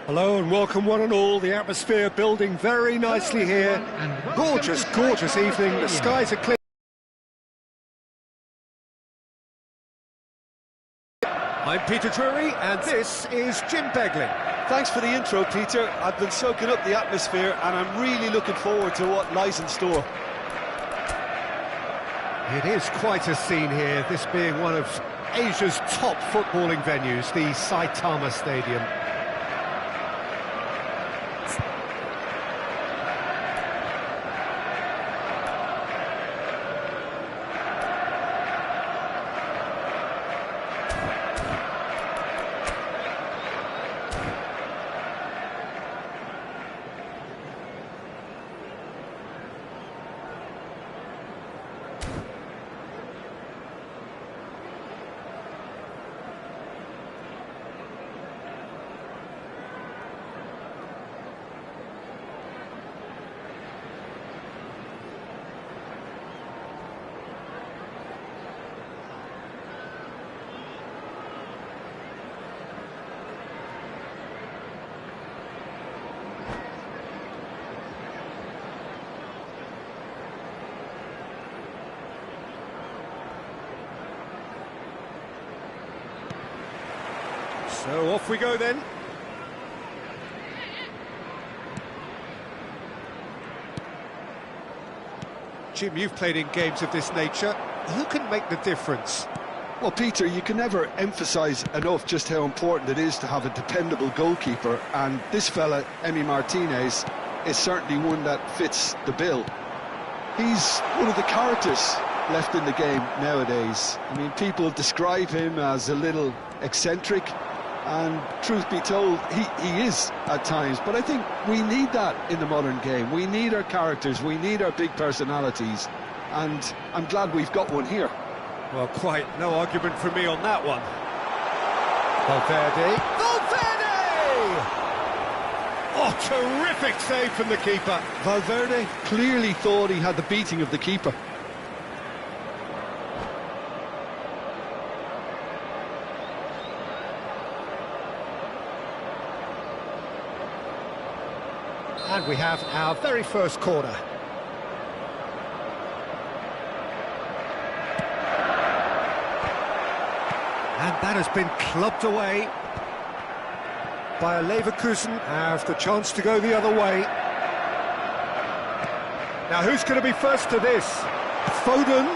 Hello and welcome one and all. The atmosphere building very nicely here. Gorgeous, gorgeous evening. The skies are clear. I'm Peter Drury and this is Jim Beglin. Thanks for the intro, Peter. I've been soaking up the atmosphere and I'm really looking forward to what lies in store. It is quite a scene here, this being one of Asia's top footballing venues, the Saitama Stadium. So off we go then. Jim, you've played in games of this nature. Who can make the difference? Well, Peter, you can never emphasise enough just how important it is to have a dependable goalkeeper, and this fella, Emi Martinez, is certainly one that fits the bill. He's one of the characters left in the game nowadays. I mean, people describe him as a little eccentric, and truth be told, he is at times, but I think we need that in the modern game. We need our characters, we need our big personalities, and I'm glad we've got one here. Well, quite no argument from me on that one. Valverde! Oh, terrific save from the keeper. Valverde clearly thought he had the beating of the keeper. And we have our very first corner. And that has been clubbed away by a Leverkusen. Have the chance to go the other way. Now who's going to be first to this? Foden.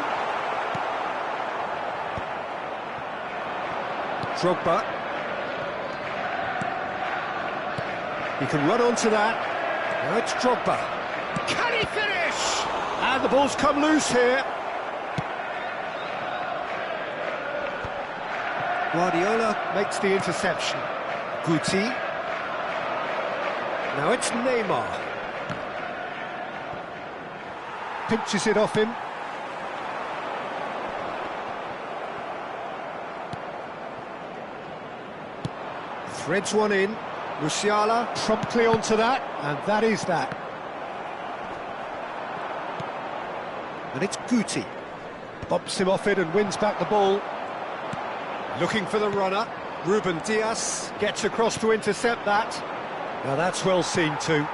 Drogba. He can run onto that. Now it's Drogba. Can he finish? And the ball's come loose here. Guardiola makes the interception. Guti. Now it's Neymar. Pinches it off him. Threads one in. Musiala promptly onto that, and that is that. And it's Guti. Bumps him off it and wins back the ball. Looking for the runner. Ruben Dias gets across to intercept that. Now that's well seen too.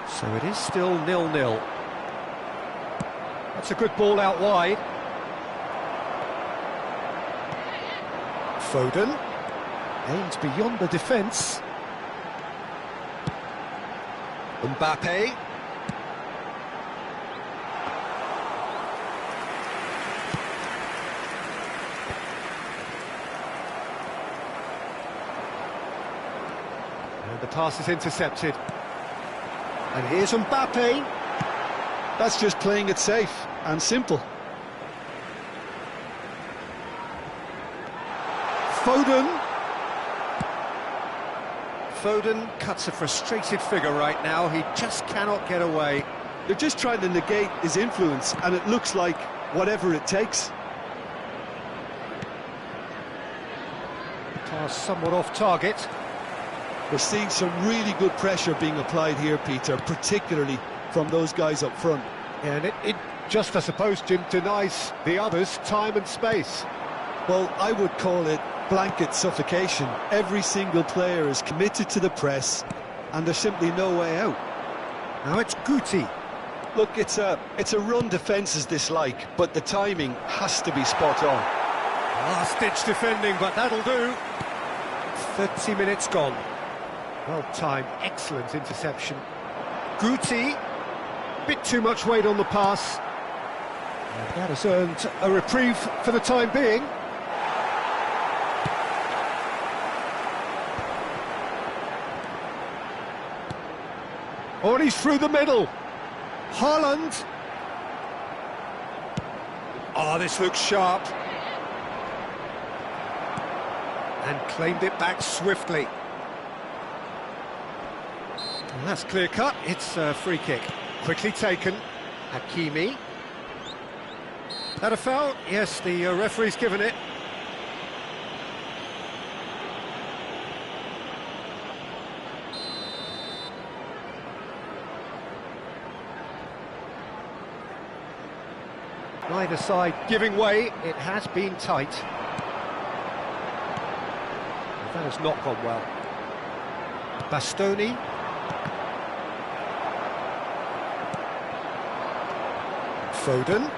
So it is still 0-0. That's a good ball out wide. Foden aims beyond the defence. Mbappe. And the pass is intercepted. And here's Mbappe. That's just playing it safe and simple. Foden. Foden cuts a frustrated figure right now. He just cannot get away. They're just trying to negate his influence, and it looks like whatever it takes. Pass somewhat off target. We're seeing some really good pressure being applied here, Peter, particularly from those guys up front. And it just, I suppose, Jim, denies the others time and space. Well, I would call it blanket suffocation. Every single player is committed to the press, and there's simply no way out. Now it's Guti. Look, it's a run defence dislike, but the timing has to be spot on. Last-ditch defending, but that'll do. 30 minutes gone. Well timed, excellent interception. Guti, bit too much weight on the pass. And that has earned a reprieve for the time being. Oh, and he's through the middle. Haaland. Oh, this looks sharp. And claimed it back swiftly. And that's clear cut. It's a free kick. Quickly taken. Hakimi. That a foul? Yes, the referee's given it. Neither side giving way. It has been tight. That has not gone well. Bastoni. Foden.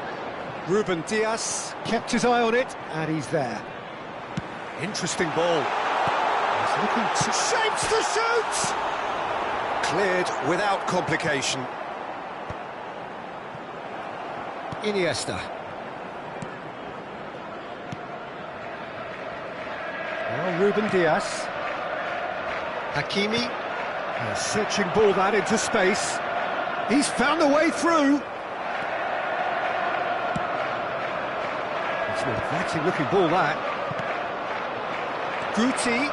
Ruben Dias kept his eye on it, and he's there. Interesting ball. He's looking to... shapes to shoot! Cleared without complication. Iniesta. Now Ruben Dias. Hakimi. A searching ball that into space. He's found a way through. It's an inviting looking ball, that. Guti.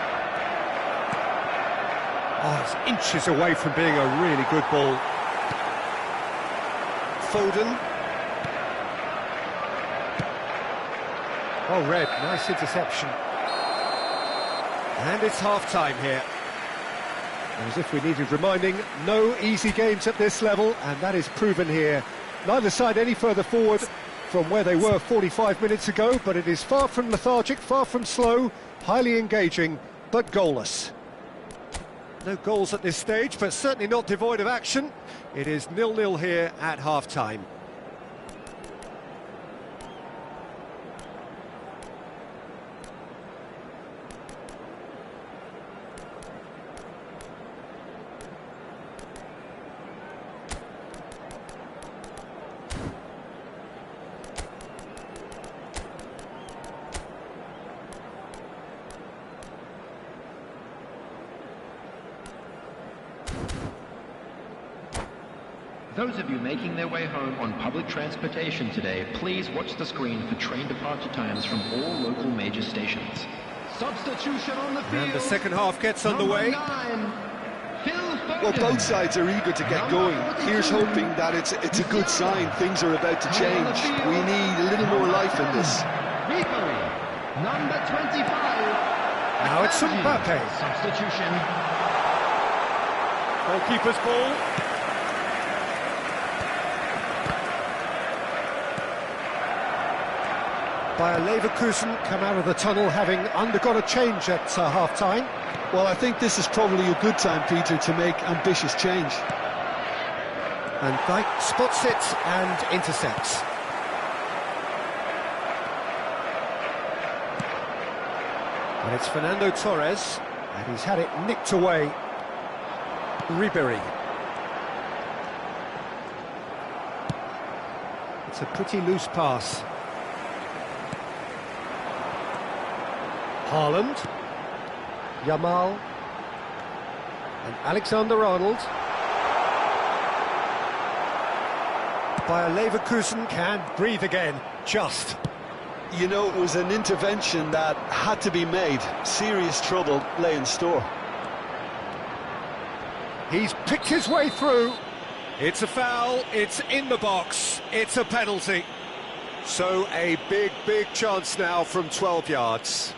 Oh, it's inches away from being a really good ball. Foden. Oh, Red, nice interception. And it's half-time here. And as if we needed reminding, no easy games at this level, and that is proven here. Neither side any further forward from where they were 45 minutes ago, but it is far from lethargic, far from slow, highly engaging, but goalless. No goals at this stage, but certainly not devoid of action. It is 0-0 here at half-time. Those of you making their way home on public transportation today, please watch the screen for train departure times from all local major stations. Substitution on the field. And the second half gets underway. Well, both sides are eager to get going. Here's hoping that it's a good sign. Things are about to change. We need a little more life in this. Number 25. Now it's Mbappe. Substitution. Goalkeeper's ball. Bayer Leverkusen come out of the tunnel having undergone a change at half-time. Well, I think this is probably a good time, Peter, to make ambitious change. And Dyke spots it and intercepts. And it's Fernando Torres, and he's had it nicked away. Ribery. It's a pretty loose pass. Haaland, Yamal, and Alexander-Arnold. Bayer Leverkusen can breathe again, just. You know, it was an intervention that had to be made. Serious trouble lay in store. He's picked his way through. It's a foul, it's in the box, it's a penalty. So a big, big chance now from 12 yards.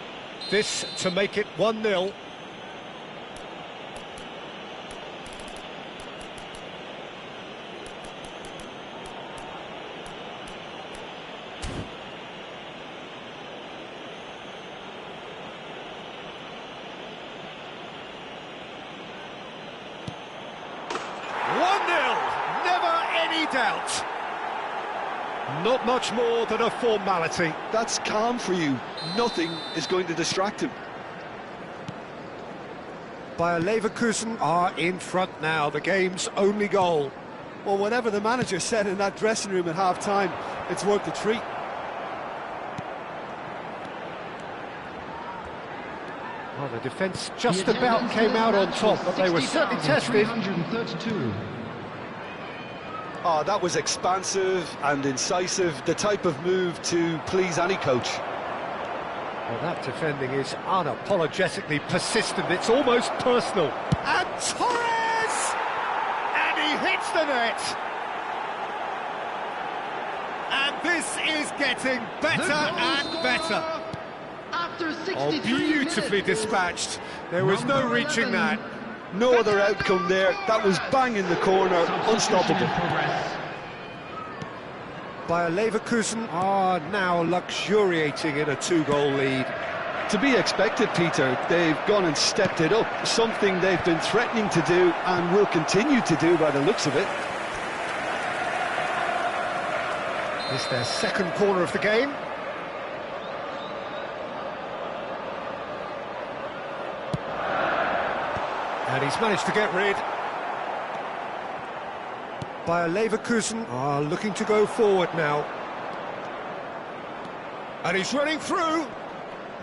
This to make it 1-0. doubt. Not much more than a formality. That's calm for you. Nothing is going to distract him. Bayer Leverkusen are in front now, the game's only goal. Well, whatever the manager said in that dressing room at half-time, it's worth the treat. Well, the defence just about came out on top, but they were certainly tested. Oh, that was expansive and incisive, the type of move to please any coach. Well, that defending is unapologetically persistent, it's almost personal. And Torres! And he hits the net! And this is getting better and better. Oh, beautifully dispatched. There was no reaching that. No other outcome there. That was bang in the corner, unstoppable. Bayer Leverkusen are now luxuriating in a 2-goal lead. To be expected, Peter. They've gone and stepped it up, something they've been threatening to do and will continue to do by the looks of it. It's their second corner of the game. And he's managed to get rid. Bayer Leverkusen are looking to go forward now. And he's running through.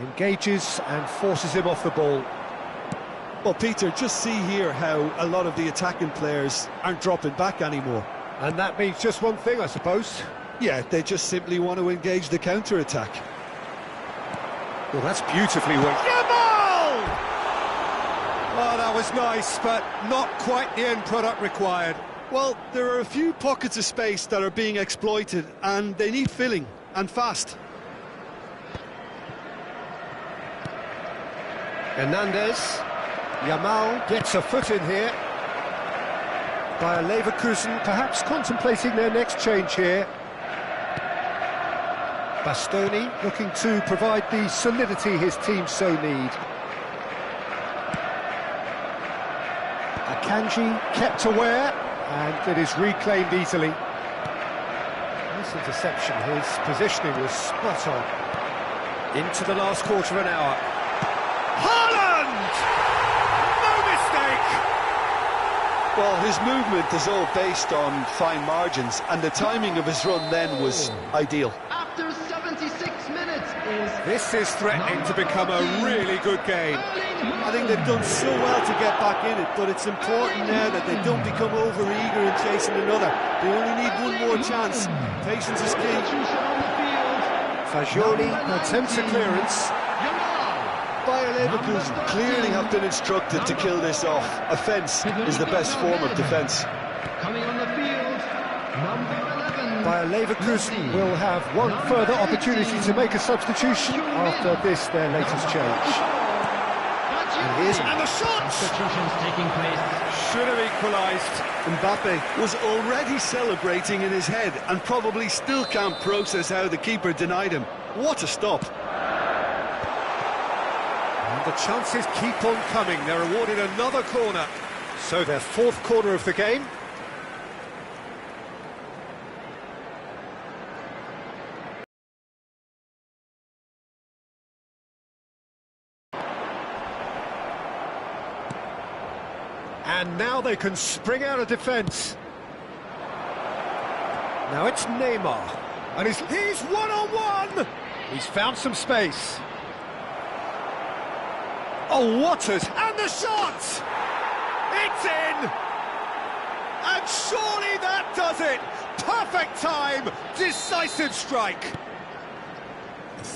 Engages and forces him off the ball. Well, Peter, just see here how a lot of the attacking players aren't dropping back anymore. And that means just one thing, I suppose. Yeah, they just simply want to engage the counter-attack. Well, that's beautifully worked. Oh, that was nice, but not quite the end product required. Well, there are a few pockets of space that are being exploited, and they need filling, and fast. Hernandez. Yamal gets a foot in here. Bayer Leverkusen perhaps contemplating their next change here. Bastoni looking to provide the solidity his team so need. Akanji kept aware, and it is reclaimed easily. This interception, his positioning was spot on. Into the last quarter of an hour. Haaland! No mistake! Well, his movement is all based on fine margins, and the timing of his run then was ideal. After 76 minutes This is threatening to become a really good game. I think they've done so well to get back in it, but it's important now that they don't become over-eager in chasing another. They only need one more chance. Patience is key. Fagioli attempts a clearance. Bayer Leverkusen clearly have been instructed to kill this off. Offence is the best form of defence. coming on the field, number 11. Bayer Leverkusen will have one further opportunity to make a substitution after this, their latest change. And the shot! Substitutions taking place. Should have equalised. Mbappe was already celebrating in his head and probably still can't process how the keeper denied him. What a stop! And the chances keep on coming. They're awarded another corner. So their fourth corner of the game. And now they can spring out of defence. Now it's Neymar. And he's one-on-one! He's found some space. Oh, Waters, and the shot! It's in! And surely that does it! Perfect time, decisive strike.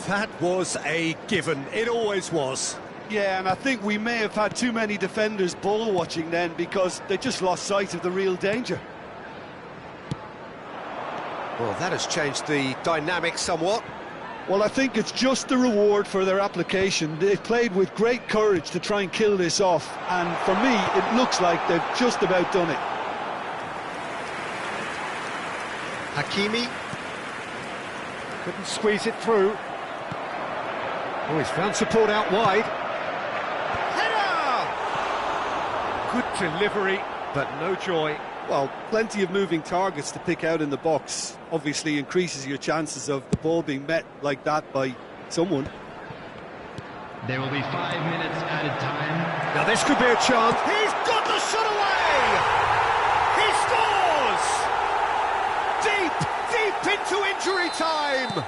That was a given, it always was. Yeah, and I think we may have had too many defenders ball watching then because they just lost sight of the real danger. Well, that has changed the dynamic somewhat. Well, I think it's just the reward for their application. They've played with great courage to try and kill this off, and for me, it looks like they've just about done it. Hakimi couldn't squeeze it through. Oh, he's found support out wide. Header! Good delivery, but no joy. Well, plenty of moving targets to pick out in the box. Obviously increases your chances of the ball being met like that by someone. There will be 5 minutes added time. Now this could be a chance. He's got the shot away! He scores! Deep into injury time!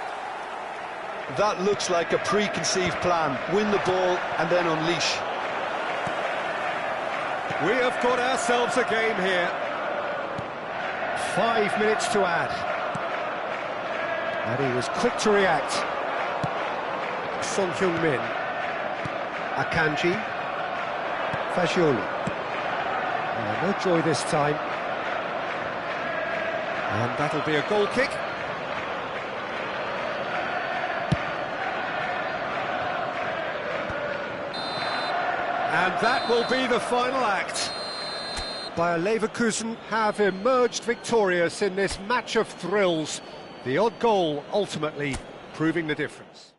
That looks like a preconceived plan. Win the ball and then unleash. We have got ourselves a game here. 5 minutes to add. And he was quick to react. Son Heung-min. Akanji. Fagioli. No joy this time. And that'll be a goal kick. And that will be the final act. Bayer Leverkusen have emerged victorious in this match of thrills. The odd goal ultimately proving the difference.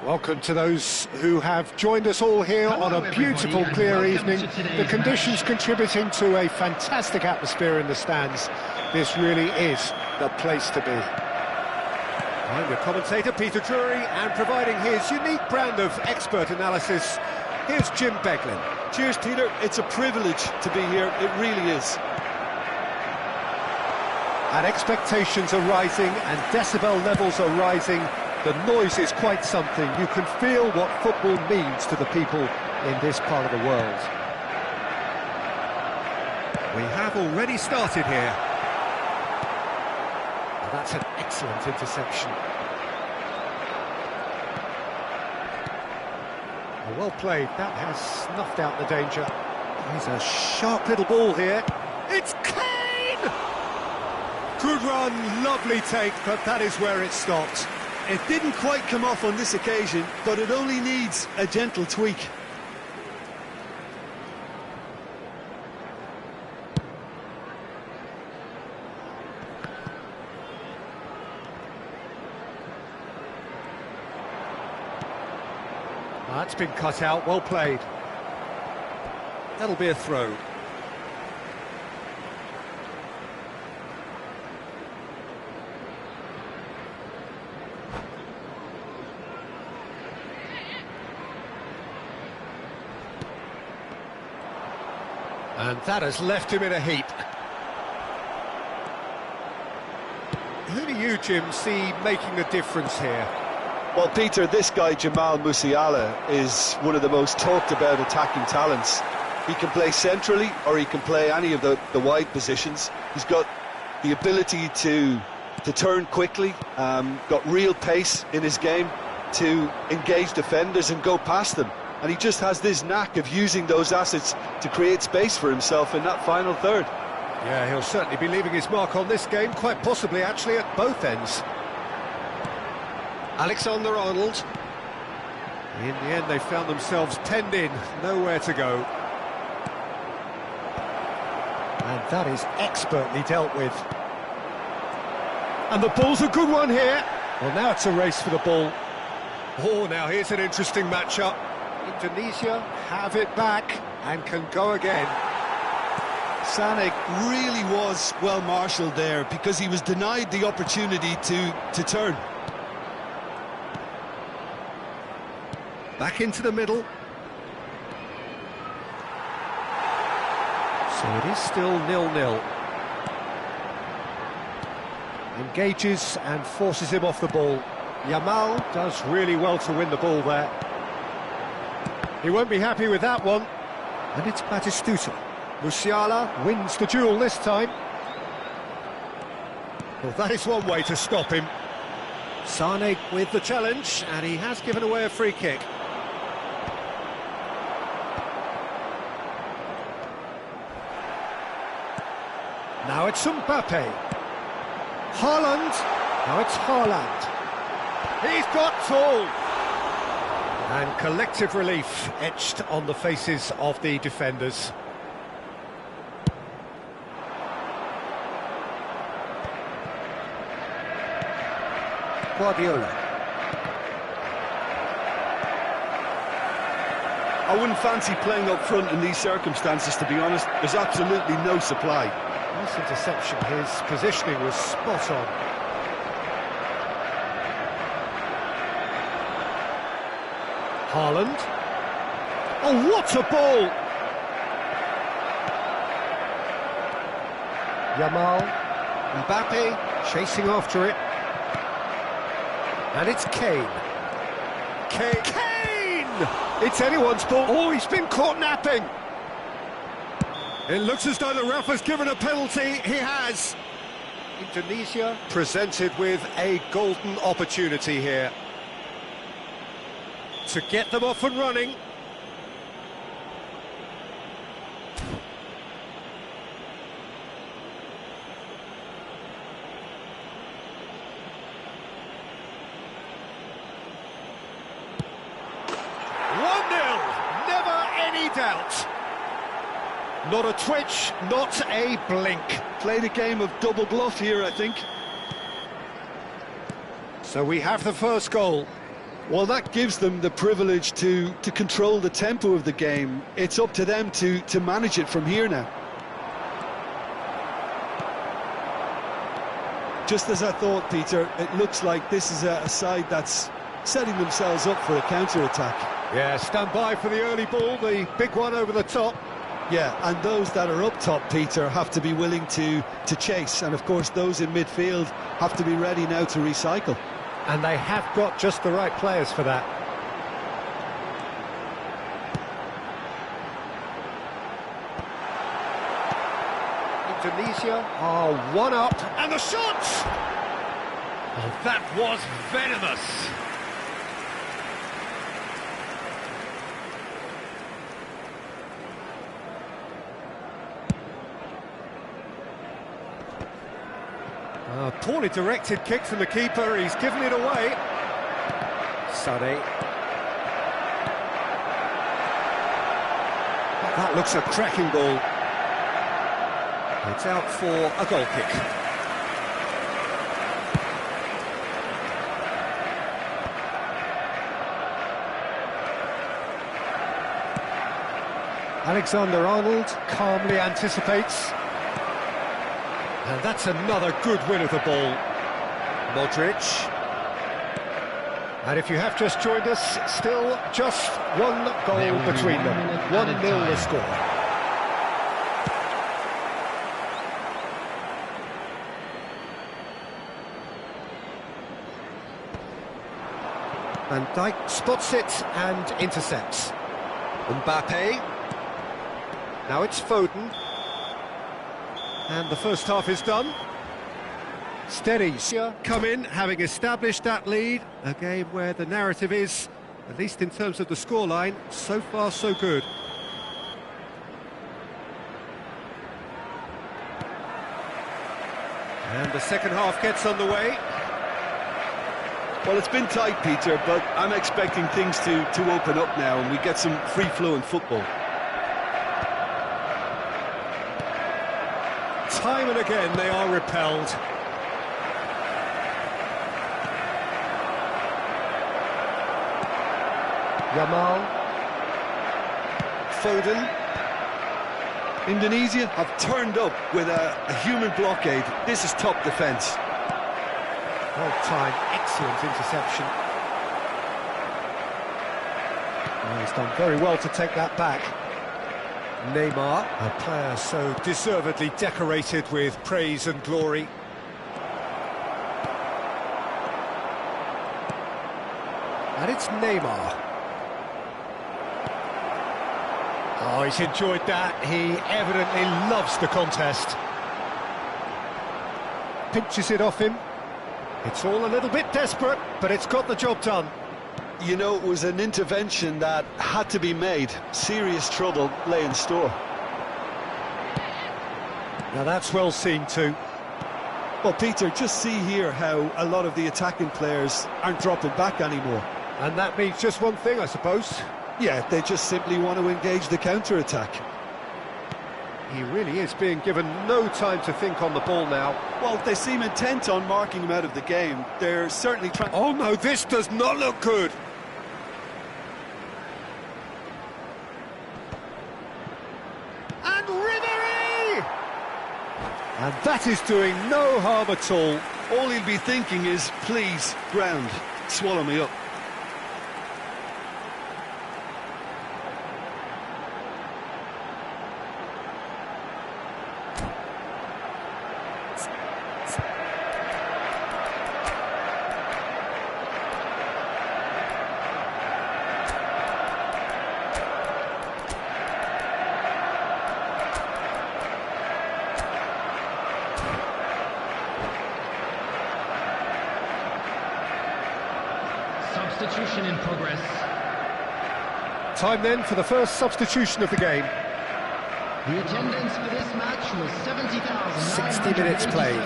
Welcome to those who have joined us all here on a beautiful, clear evening. The conditions contributing to a fantastic atmosphere in the stands. This really is the place to be. I'm your commentator, Peter Drury, and providing his unique brand of expert analysis, here's Jim Beglin. Cheers, Peter. It's a privilege to be here. It really is. And expectations are rising and decibel levels are rising. The noise is quite something. You can feel what football means to the people in this part of the world. We have already started here. And that's an excellent interception. Well played. That has snuffed out the danger. Here's a sharp little ball here. It's Kane! Good run, lovely take, but that is where it stopped. It didn't quite come off on this occasion, but it only needs a gentle tweak. That's been cut out, well played. That'll be a throw. And that has left him in a heap. Who do you, Jim, see making the difference here? Well, Peter, this guy, Jamal Musiala, is one of the most talked about attacking talents. He can play centrally or he can play any of the wide positions. He's got the ability to turn quickly, got real pace in his game to engage defenders and go past them. And he just has this knack of using those assets to create space for himself in that final third. Yeah, he'll certainly be leaving his mark on this game, quite possibly actually at both ends. Alexander-Arnold. In the end, they found themselves penned in, nowhere to go. And that is expertly dealt with. And the ball's a good one here. Well, now it's a race for the ball. Oh, now here's an interesting matchup. Indonesia have it back and can go again. Sanek really was well marshalled there because he was denied the opportunity to turn. Back into the middle. So it is still 0-0. Engages and forces him off the ball. Yamal does really well to win the ball there. He won't be happy with that one. And it's Batistuta. Musiala wins the duel this time. Well, that is one way to stop him. Sane with the challenge, and he has given away a free kick. Now it's Mbappe. Haaland. Now it's Haaland. He's got two. And collective relief etched on the faces of the defenders. Guardiola. I wouldn't fancy playing up front in these circumstances, to be honest. There's absolutely no supply. Nice interception. His positioning was spot on. Haaland. Oh, what a ball! Yamal. Mbappe chasing after it. And it's Kane. Kane! It's anyone's ball. Oh, he's been caught napping. It looks as though the ref has given a penalty. He has. Indonesia presented with a golden opportunity here to get them off and running. Doubt. Not a twitch, not a blink. Played a game of double bluff here, I think. So we have the first goal. Well, that gives them the privilege to control the tempo of the game. It's up to them to manage it from here now. Just as I thought, Peter, it looks like this is a side that's setting themselves up for a counter-attack. Yeah, stand by for the early ball, the big one over the top. Yeah, and those that are up top, Peter, have to be willing to chase. And, of course, those in midfield have to be ready now to recycle. And they have got just the right players for that. Indonesia are one up, and the shot! Oh, that was venomous. Poorly directed kick from the keeper, he's given it away. Sade. That looks a cracking ball. It's out for a goal kick. Alexander-Arnold calmly anticipates. And that's another good win of the ball. Modric. And if you have just joined us, still just one goal between them. 1-0 the score. Van Dijk spots it and intercepts. Mbappe. Now it's Foden. And the first half is done. Steady. Come in, having established that lead. A game where the narrative is, at least in terms of the scoreline, so far so good. And the second half gets underway. Well, it's been tight, Peter, but I'm expecting things to open up now and we get some free-flowing football. Time and again they are repelled. Yamal. Foden. Indonesia have turned up with a human blockade. This is top defence. Well timed, excellent interception. Oh, he's done very well to take that back. Neymar, a player so deservedly decorated with praise and glory. And it's Neymar. Oh, he's enjoyed that. He evidently loves the contest. Pinches it off him. It's all a little bit desperate, but it's got the job done. You know, it was an intervention that had to be made. Serious trouble lay in store. Now that's well seen too. Well, Peter, just see here how a lot of the attacking players aren't dropping back anymore. And that means just one thing, I suppose. Yeah, they just simply want to engage the counter-attack. He really is being given no time to think on the ball now. Well, they seem intent on marking him out of the game. They're certainly trying... Oh no, this does not look good. And Ribéry! And that is doing no harm at all. All he'll be thinking is, please, ground, swallow me up. Substitution in progress. Time then for the first substitution of the game. The attendance for this match was 70,000. 60 minutes played.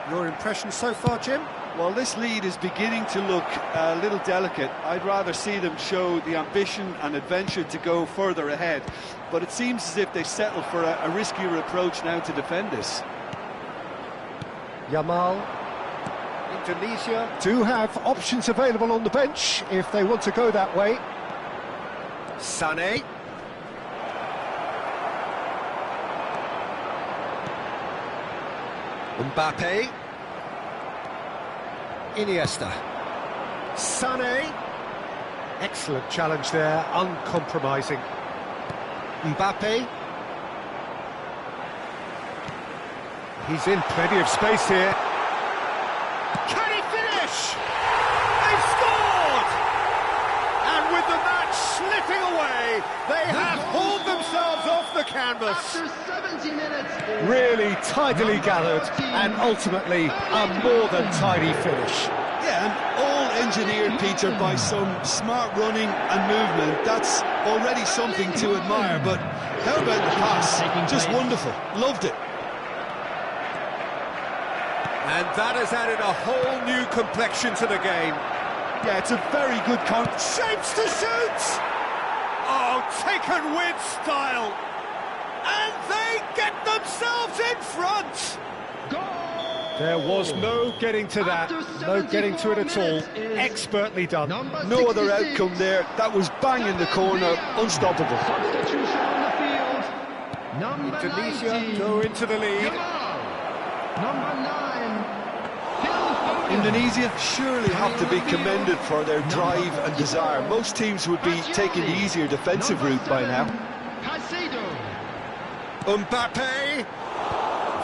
Your impression so far, Jim? Well, this lead is beginning to look a little delicate. I'd rather see them show the ambition and adventure to go further ahead. But it seems as if they settle for a riskier approach now to defend this. Yamal. Indonesia do have options available on the bench if they want to go that way. Sané. Mbappe. Iniesta. Sané. Excellent challenge there, uncompromising. Mbappe. He's in plenty of space here. Can he finish? They've scored! And with the match slipping away, they have hauled themselves off the canvas. After 70 minutes. Really tidily gathered, and ultimately a more than tidy finish. Yeah, and all engineered, Peter, by some smart running and movement. That's already something to admire, but how about the pass? Just wonderful. Loved it. And that has added a whole new complexion to the game. Yeah, it's a very good Shapes to shoot! Oh, taken with style! And they get themselves in front! There was no getting to that, no getting to it at all. Expertly done. No other outcome there. That was bang in the corner, unstoppable. Substitution on the field. Number Indonesia 19. go into the lead. Number 9. Indonesia surely have to be commended for their drive and desire. Most teams would be taking the easier defensive route by now. Mbappe.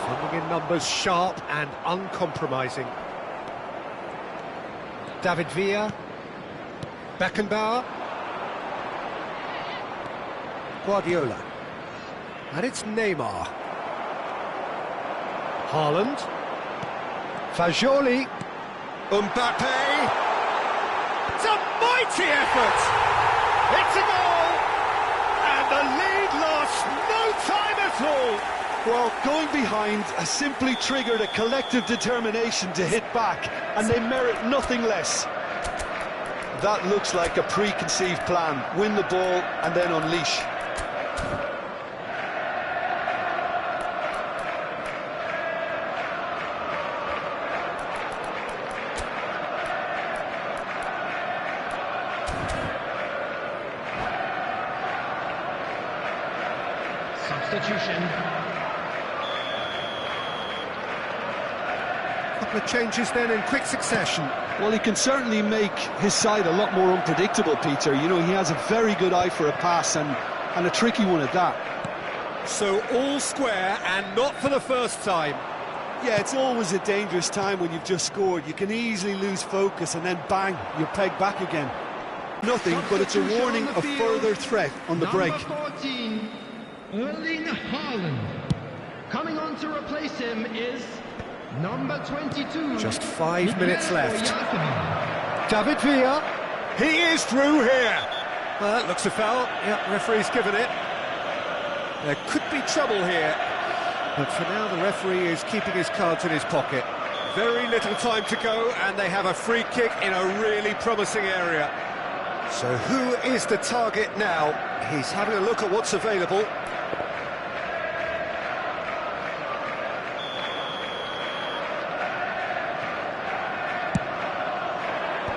Defending in numbers, sharp and uncompromising. David Villa. Beckenbauer. Guardiola. And it's Neymar. Haaland. Fagioli. Mbappe. It's a mighty effort. It's a goal. And the lead lost no time at all. Well, going behind has simply triggered a collective determination to hit back, and they merit nothing less. That looks like a preconceived plan. Win the ball and then unleash. Substitution. Couple of changes then in quick succession. Well, he can certainly make his side a lot more unpredictable, Peter. You know, he has a very good eye for a pass and a tricky one at that. So all square and not for the first time. Yeah, it's always a dangerous time when you've just scored. You can easily lose focus and then bang, you're pegged back again. Nothing, but it's a warning of further threat on the break. Number 14, Erling Haaland. Coming on to replace him is number 22. Just 5 minutes left. David Villa. He is through here. Well, that looks a foul. Yeah, referee's given it. There could be trouble here. But for now, the referee is keeping his cards in his pocket. Very little time to go, and they have a free kick in a really promising area. So who is the target now? He's having a look at what's available.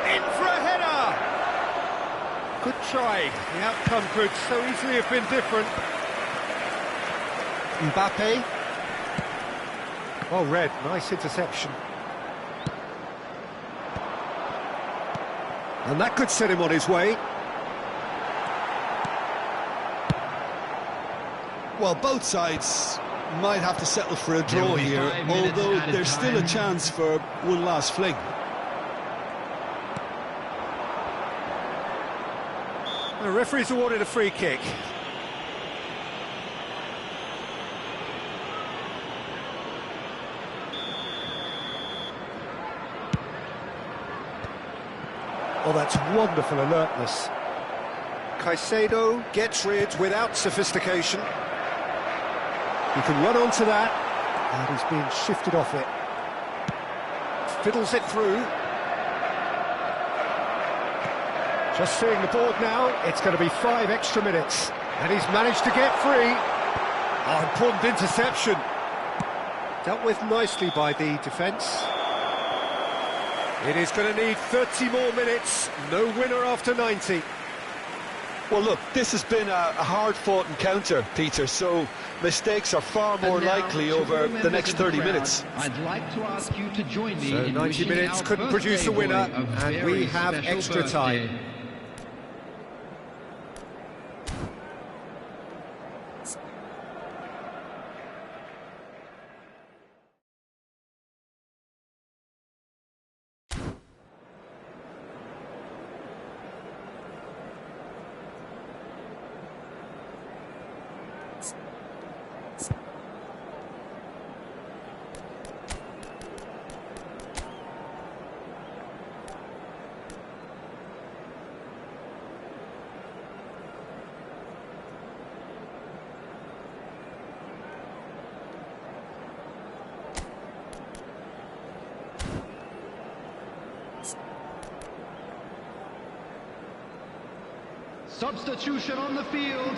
In for a header! Good try. The outcome could so easily have been different. Mbappe. Well read, nice interception. And that could set him on his way. Well, both sides might have to settle for a draw here, although there's still a chance for one last fling. The referee's awarded a free kick. Oh, that's wonderful alertness. Caicedo gets rid without sophistication. He can run onto that, and he's being shifted off it. Fiddles it through. Just seeing the board now, it's going to be 5 extra minutes. And he's managed to get free. Oh, important interception. Dealt with nicely by the defence. It is going to need 30 more minutes. No winner after 90. Well, look, this has been a hard-fought encounter, Peter, so mistakes are far more likely over the next 30 minutes. I'd like to ask you to join me So in 90 minutes couldn't produce a winner, and we have extra time. Substitution on the field,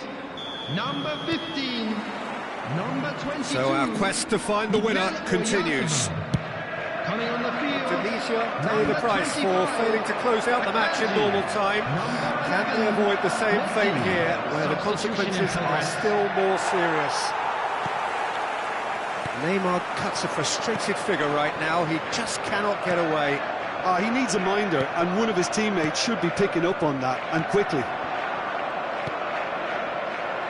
number 15, number 22. So our quest to find the winner continues. Coming on the field, Tunisia pay the price for failing to close out the match in normal time. Can they avoid the same fate here, where the consequences are still more serious? Neymar cuts a frustrated figure right now. He just cannot get away. He needs a minder, and one of his teammates should be picking up on that, and quickly.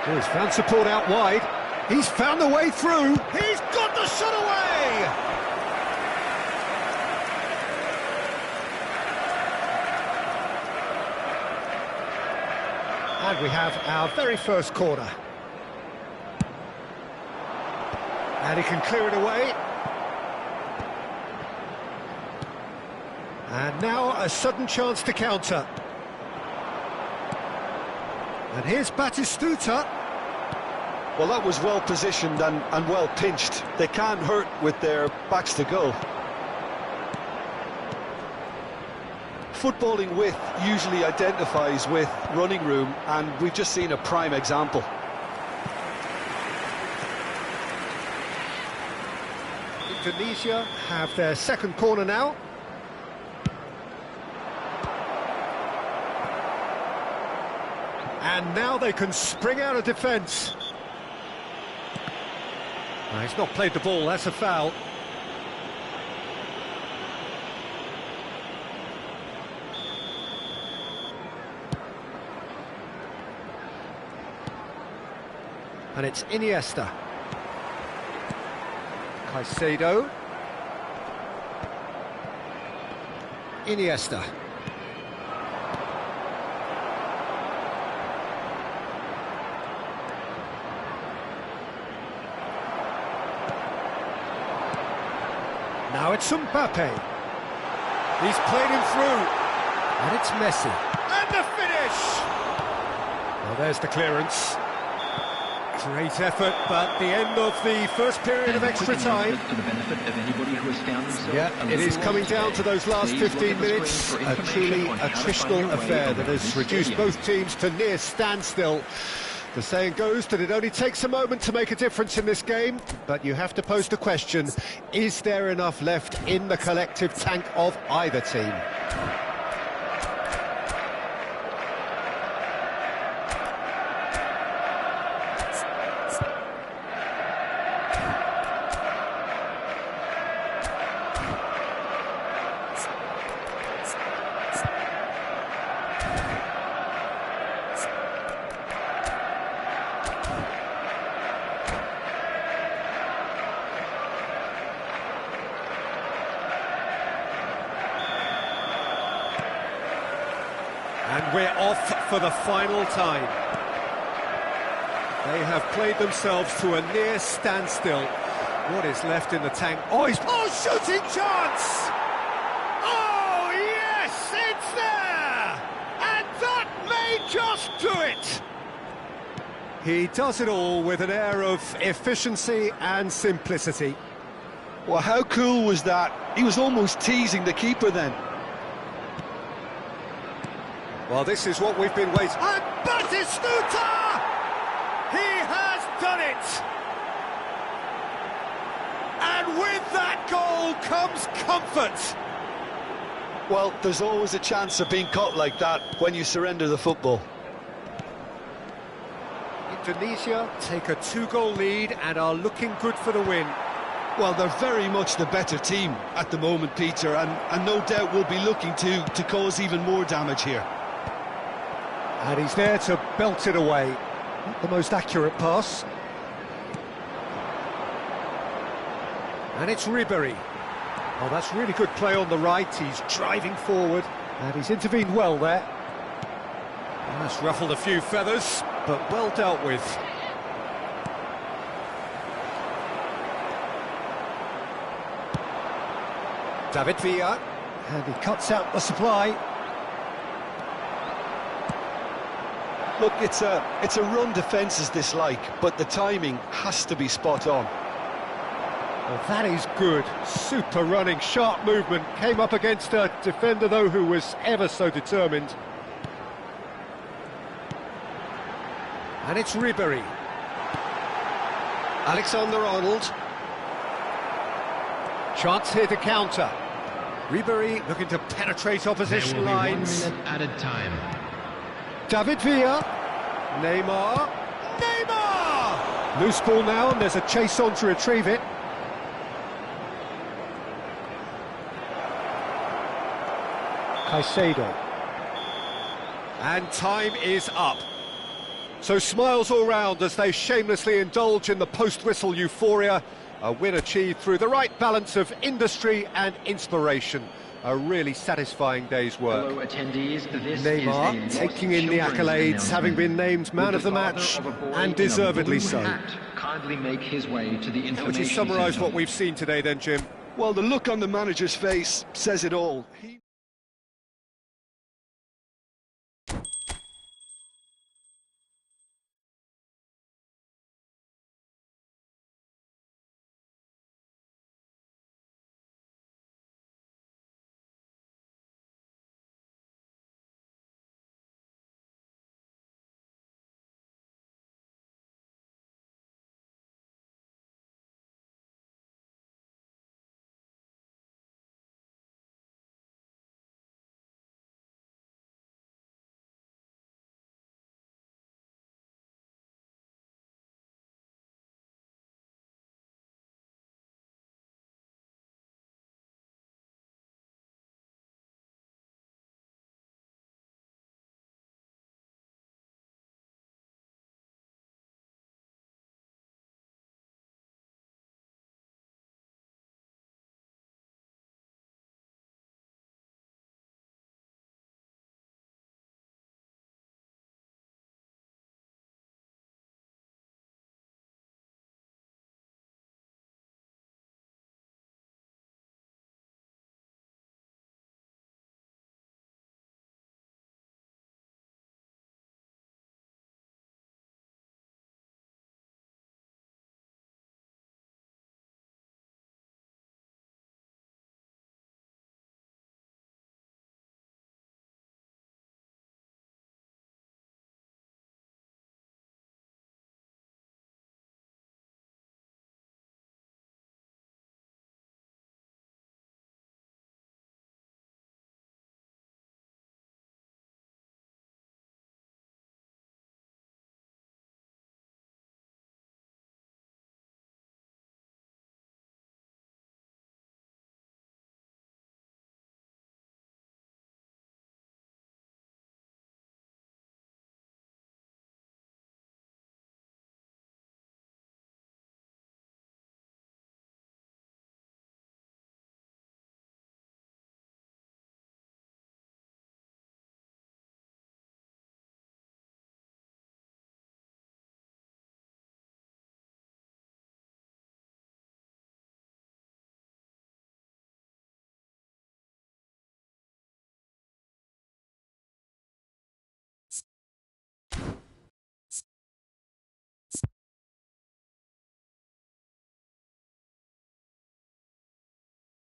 Oh, he's found support out wide. He's found the way through. He's got the shot away! And we have our very first corner. And he can clear it away. And now a sudden chance to counter. And here's Batistuta. Well, that was well positioned and well pinched. They can't hurt with their backs to goal. Footballing width usually identifies with running room, and we've just seen a prime example. Indonesia have their second corner now. And now they can spring out of defence. No, he's not played the ball, that's a foul. And it's Iniesta. Caicedo. Iniesta. Now it's Mbappe. He's played him through. And it's Messi. And the finish! Well, there's the clearance. Great effort, but the end of the first period of extra time. For the benefit of anybody who has found themselves. Yeah, it is coming down to those last 15 minutes. A truly attritional affair that has reduced both teams to near standstill. The saying goes that it only takes a moment to make a difference in this game, but you have to pose the question, is there enough left in the collective tank of either team? And we're off for the final time. They have played themselves to a near standstill. What is left in the tank? Oh, shooting chance! Oh, yes, it's there! And that may just do it! He does it all with an air of efficiency and simplicity. Well, how cool was that? He was almost teasing the keeper then. Well, this is what we've been waiting. And Batistuta! He has done it! And with that goal comes comfort. Well, there's always a chance of being caught like that when you surrender the football. Indonesia take a 2-goal lead and are looking good for the win. Well, they're very much the better team at the moment, Peter, and no doubt will be looking to cause even more damage here. And he's there to belt it away. Not the most accurate pass. And it's Ribery. Oh, that's really good play on the right. He's driving forward, and he's intervened well there. And that's ruffled a few feathers, but well dealt with. David Villa, and he cuts out the supply. Look, it's a run defence's dislike, but the timing has to be spot on. Well, that is good. Super running, sharp movement. Came up against a defender, though, who was ever so determined. And it's Ribery. Alexander-Arnold. Chance here to counter. Ribery looking to penetrate opposition lines. 1 minute added time. David Villa. Neymar. Neymar! Loose ball now, and there's a chase on to retrieve it. Caicedo. And time is up. So smiles all round as they shamelessly indulge in the post-whistle euphoria. A win achieved through the right balance of industry and inspiration. A really satisfying day's work. Hello, attendees. This Neymar is taking in the accolades, having been named man of the match, and deservedly so. Kindly make his way to the information. How would you summarise what we've seen today then, Jim? Well, the look on the manager's face says it all.